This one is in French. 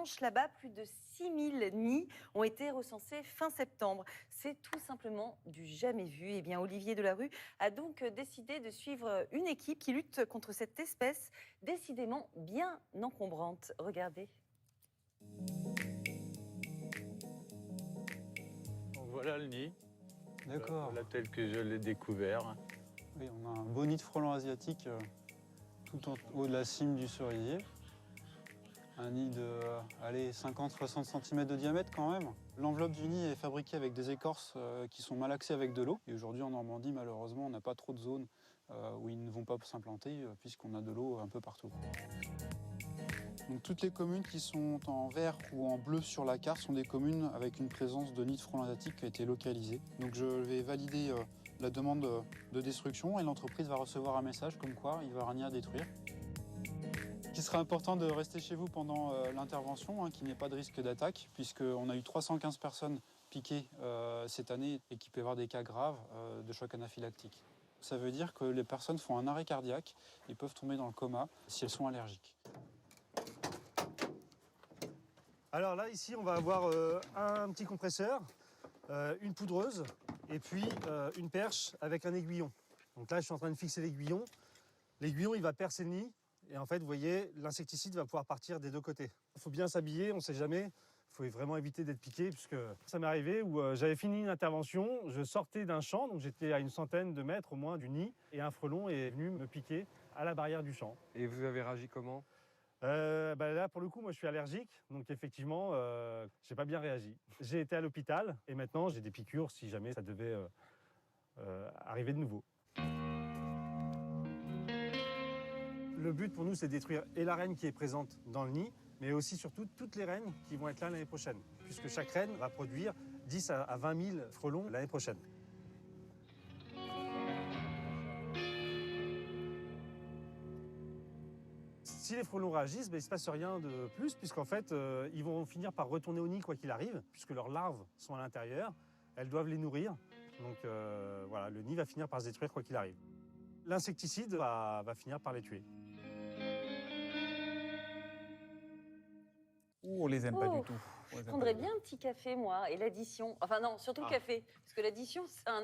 Blanche, là-bas, plus de 6000 nids ont été recensés fin septembre. C'est tout simplement du jamais vu. Eh bien, Olivier Delarue a donc décidé de suivre une équipe qui lutte contre cette espèce décidément bien encombrante. Regardez. Donc voilà le nid. D'accord. Voilà tel que je l'ai découvert. Oui, on a un beau nid de frelons asiatiques tout en haut de la cime du cerisier. Un nid de 50-60 cm de diamètre quand même. L'enveloppe du nid est fabriquée avec des écorces qui sont malaxées avec de l'eau. Et aujourd'hui en Normandie, malheureusement, on n'a pas trop de zones où ils ne vont pas s'implanter puisqu'on a de l'eau un peu partout. Donc, toutes les communes qui sont en vert ou en bleu sur la carte sont des communes avec une présence de nid de frelons asiatiques qui a été localisée. Donc je vais valider la demande de destruction et l'entreprise va recevoir un message comme quoi il va y avoir un nid à détruire. Il sera important de rester chez vous pendant l'intervention, qu'il n'y ait pas de risque d'attaque, puisqu'on a eu 315 personnes piquées cette année et qu'il peut y avoir des cas graves de choc anaphylactique. Ça veut dire que les personnes font un arrêt cardiaque et peuvent tomber dans le coma si elles sont allergiques. Alors là, ici, on va avoir un petit compresseur, une poudreuse et puis une perche avec un aiguillon. Donc là, je suis en train de fixer l'aiguillon. L'aiguillon, il va percer le nid. Et en fait, vous voyez, l'insecticide va pouvoir partir des deux côtés. Il faut bien s'habiller, on ne sait jamais. Il faut vraiment éviter d'être piqué, puisque ça m'est arrivé où j'avais fini une intervention, je sortais d'un champ, donc j'étais à une centaine de mètres au moins du nid, et un frelon est venu me piquer à la barrière du champ. Et vous avez réagi comment ? Là, pour le coup, moi, je suis allergique, donc effectivement, j'ai pas bien réagi. J'ai été à l'hôpital, et maintenant, j'ai des piqûres si jamais ça devait arriver de nouveau. Le but pour nous, c'est de détruire et la reine qui est présente dans le nid, mais aussi surtout toutes les reines qui vont être là l'année prochaine, puisque chaque reine va produire 10 à 20 000 frelons l'année prochaine. Si les frelons réagissent, il ne se passe rien de plus, puisqu'en fait, ils vont finir par retourner au nid quoi qu'il arrive, puisque leurs larves sont à l'intérieur, elles doivent les nourrir. Donc voilà, le nid va finir par se détruire quoi qu'il arrive. L'insecticide va finir par les tuer. On les aime pas du tout. Je prendrais bien un petit café, moi, et l'addition. Enfin non, surtout le café, parce que l'addition, c'est un